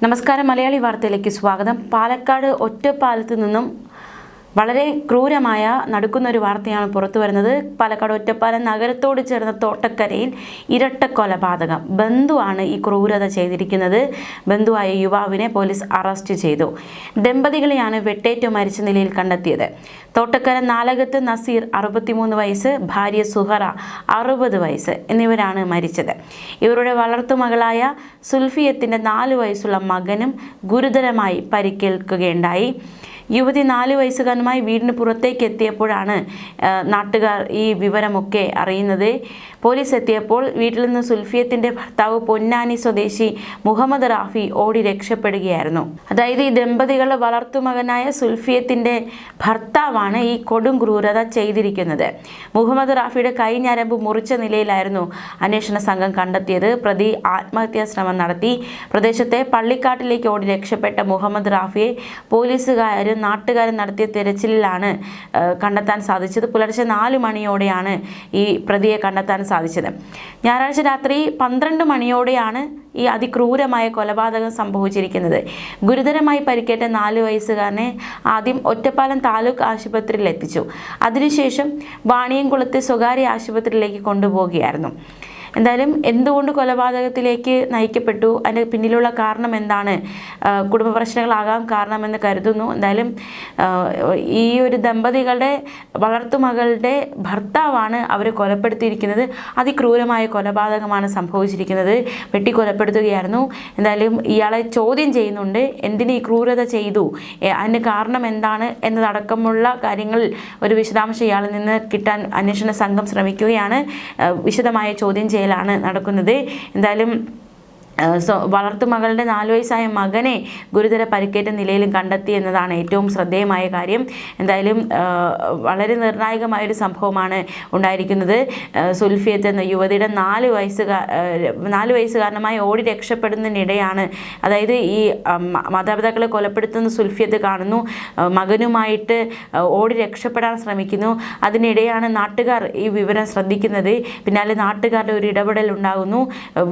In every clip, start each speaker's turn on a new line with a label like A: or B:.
A: നമസ്കാരം, മലയാളി വാർത്തയിലേക്ക് സ്വാഗതം. പാലക്കാട് ഒറ്റപ്പാലത്ത് നിന്നും വളരെ ക്രൂരമായ നടുക്കുന്ന ഒരു വാർത്തയാണ് പുറത്തു വരുന്നത്. പാലക്കാട് ഒറ്റപ്പാലം നഗരത്തോട് ചേർന്ന തോട്ടക്കരയിൽ ഇരട്ട കൊലപാതകം. ബന്ധുവാണ് ഈ ക്രൂരത ചെയ്തിരിക്കുന്നത്. ബന്ധുവായ യുവാവിനെ പോലീസ് അറസ്റ്റ് ചെയ്തു. ദമ്പതികളെയാണ് വെട്ടേറ്റു മരിച്ച നിലയിൽ കണ്ടെത്തിയത്. തോട്ടക്കര നാലകത്ത് നസീർ 63 വയസ്സ്, ഭാര്യ സുഹറ 60 വയസ്സ് എന്നിവരാണ് മരിച്ചത്. ഇവരുടെ വളർത്തുമകളായ സുൽഫിയത്തിൻ്റെ 4 വയസ്സുള്ള മകനും ഗുരുതരമായി പരിക്കേൽക്കുകയുണ്ടായി. യുവതി 4 വയസ്സുകാരനുമായി വീടിന് പുറത്തേക്ക് എത്തിയപ്പോഴാണ് നാട്ടുകാർ ഈ വിവരമൊക്കെ അറിയുന്നത്. പോലീസ് എത്തിയപ്പോൾ വീട്ടിൽ നിന്ന് സുൽഫിയത്തിൻ്റെ ഭർത്താവ് പൊന്നാനി സ്വദേശി മുഹമ്മദ് റാഫി ഓടി രക്ഷപ്പെടുകയായിരുന്നു. അതായത് ഈ ദമ്പതികളുടെ വളർത്തുമകനായ സുൽഫിയത്തിൻ്റെ ഭർത്താവാണ് ഈ കൊടും ക്രൂരത ചെയ്തിരിക്കുന്നത്. മുഹമ്മദ് റാഫിയുടെ കൈ ഞരമ്പ് മുറിച്ച നിലയിലായിരുന്നു അന്വേഷണ സംഘം കണ്ടെത്തിയത്. പ്രതി ആത്മഹത്യാ ശ്രമം നടത്തി. പ്രദേശത്തെ പള്ളിക്കാട്ടിലേക്ക് ഓടി രക്ഷപ്പെട്ട മുഹമ്മദ് റാഫിയെ പോലീസുകാരും നാട്ടുകാരും നടത്തിയ തെരച്ചിലിലാണ് കണ്ടെത്താൻ സാധിച്ചത്. പുലർച്ചെ 4 മണിയോടെയാണ് ഈ പ്രതിയെ കണ്ടെത്താൻ സാധിച്ചത്. ഞായറാഴ്ച രാത്രി 12 മണിയോടെയാണ് ഈ അതിക്രൂരമായ കൊലപാതകം സംഭവിച്ചിരിക്കുന്നത്. ഗുരുതരമായി പരിക്കേറ്റ 4 വയസ്സുകാരനെ ആദ്യം ഒറ്റപ്പാലം താലൂക്ക് ആശുപത്രിയിൽ എത്തിച്ചു. അതിനുശേഷം വാണിയംകുളത്തെ സ്വകാര്യ ആശുപത്രിയിലേക്ക് കൊണ്ടുപോവുകയായിരുന്നു. എന്തായാലും എന്തുകൊണ്ട് കൊലപാതകത്തിലേക്ക് നയിക്കപ്പെട്ടു, അതിൻ്റെ പിന്നിലുള്ള കാരണം എന്താണ്, കുടുംബ പ്രശ്നങ്ങളാകാം കാരണമെന്ന് കരുതുന്നു. എന്തായാലും ഈ ഒരു ദമ്പതികളുടെ വളർത്തുമകളുടെ ഭർത്താവാണ് അവരെ കൊലപ്പെടുത്തിയിരിക്കുന്നത്. അതിക്രൂരമായ കൊലപാതകമാണ് സംഭവിച്ചിരിക്കുന്നത്. വെട്ടിക്കൊലപ്പെടുത്തുകയായിരുന്നു. എന്തായാലും ഇയാളെ ചോദ്യം ചെയ്യുന്നുണ്ട്. എന്തിന് ഈ ക്രൂരത ചെയ്തു, അതിന് കാരണം എന്താണ് എന്നതടക്കമുള്ള കാര്യങ്ങളിൽ ഒരു വിശദാംശം ഇയാളിൽ നിന്ന് കിട്ടാൻ അന്വേഷണ സംഘം ശ്രമിക്കുകയാണ്. വിശദമായ ചോദ്യം ാണ് നടക്കുന്നത്. എന്തായാലും വളർത്തുമകളുടെ 4 വയസ്സായ മകനെ ഗുരുതര പരിക്കേറ്റ നിലയിലും കണ്ടെത്തി എന്നതാണ് ഏറ്റവും ശ്രദ്ധേയമായ കാര്യം. എന്തായാലും വളരെ നിർണായകമായൊരു സംഭവമാണ് ഉണ്ടായിരിക്കുന്നത്. സുൽഫിയത്ത് എന്ന യുവതിയുടെ 4 വയസ്സുകാരനുമായി ഓടി രക്ഷപ്പെടുന്നതിനിടെയാണ്, അതായത് ഈ മാതാപിതാക്കളെ കൊലപ്പെടുത്തുന്ന സുൽഫിയത്ത് കാണുന്നു, മകനുമായിട്ട് ഓടി രക്ഷപ്പെടാൻ ശ്രമിക്കുന്നു. അതിനിടെയാണ് നാട്ടുകാർ ഈ വിവരം ശ്രദ്ധിക്കുന്നത്. പിന്നാലെ നാട്ടുകാരുടെ ഒരു ഇടപെടൽ ഉണ്ടാകുന്നു.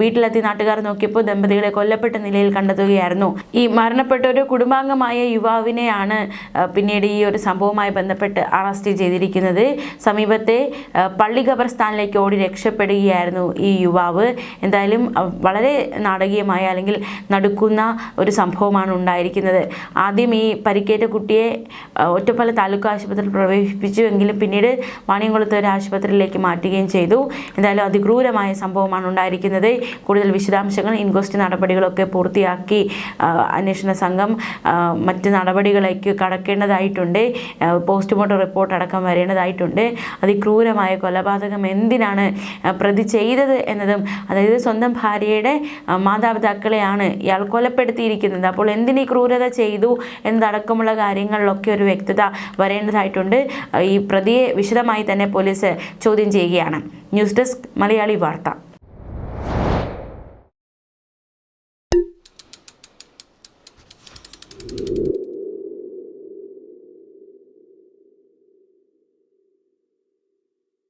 A: വീട്ടിലെത്തി നാട്ടുകാർ നോക്കിയപ്പോൾ ദമ്പതികളെ കൊല്ലപ്പെട്ട നിലയിൽ കണ്ടെത്തുകയായിരുന്നു. ഈ മരണപ്പെട്ട ഒരു കുടുംബാംഗമായ യുവാവിനെയാണ് പിന്നീട് ഈ ഒരു സംഭവവുമായി ബന്ധപ്പെട്ട് അറസ്റ്റ് ചെയ്തിരിക്കുന്നത്. സമീപത്തെ പള്ളി ഖബർസ്ഥാനിലേക്ക് ഓടി രക്ഷപ്പെടുകയായിരുന്നു ഈ യുവാവ്. എന്തായാലും വളരെ നാടകീയമായ അല്ലെങ്കിൽ നടുക്കുന്ന ഒരു സംഭവമാണ് ഉണ്ടായിരിക്കുന്നത്. ആദ്യം ഈ പരിക്കേറ്റ കുട്ടിയെ ഒറ്റപ്പാലം താലൂക്ക് ആശുപത്രിയിൽ പ്രവേശിപ്പിച്ചുവെങ്കിലും പിന്നീട് വാണിയംകുളത്തെ ഒരു ആശുപത്രിയിലേക്ക് മാറ്റുകയും ചെയ്തു. എന്തായാലും അതിക്രൂരമായ സംഭവമാണ് ഉണ്ടായിരിക്കുന്നത്. കൂടുതൽ വിശദാംശങ്ങൾ ഇൻക്വസ്റ്റ് നടപടികളൊക്കെ പൂർത്തിയാക്കി അന്വേഷണ സംഘം മറ്റ് നടപടികളിലേക്ക് കടക്കേണ്ടതായിട്ടുണ്ട്. പോസ്റ്റ്മോർട്ടം റിപ്പോർട്ട് അടക്കം വരേണ്ടതായിട്ടുണ്ട്. അതിക്രൂരമായ കൊലപാതകം എന്തിനാണ് പ്രതി ചെയ്തത് എന്നതും, അതായത് സ്വന്തം ഭാര്യയുടെ മാതാപിതാക്കളെയാണ് ഇയാൾ കൊലപ്പെടുത്തിയിരിക്കുന്നത്. അപ്പോൾ എന്തിന് ഈ ക്രൂരത ചെയ്തു എന്നതടക്കമുള്ള കാര്യങ്ങളിലൊക്കെ ഒരു വ്യക്തത വരേണ്ടതായിട്ടുണ്ട്. ഈ പ്രതിയെ വിശദമായി തന്നെ പോലീസ് ചോദ്യം ചെയ്യുകയാണ്. ന്യൂസ് ഡെസ്ക്, മലയാളി വാർത്ത.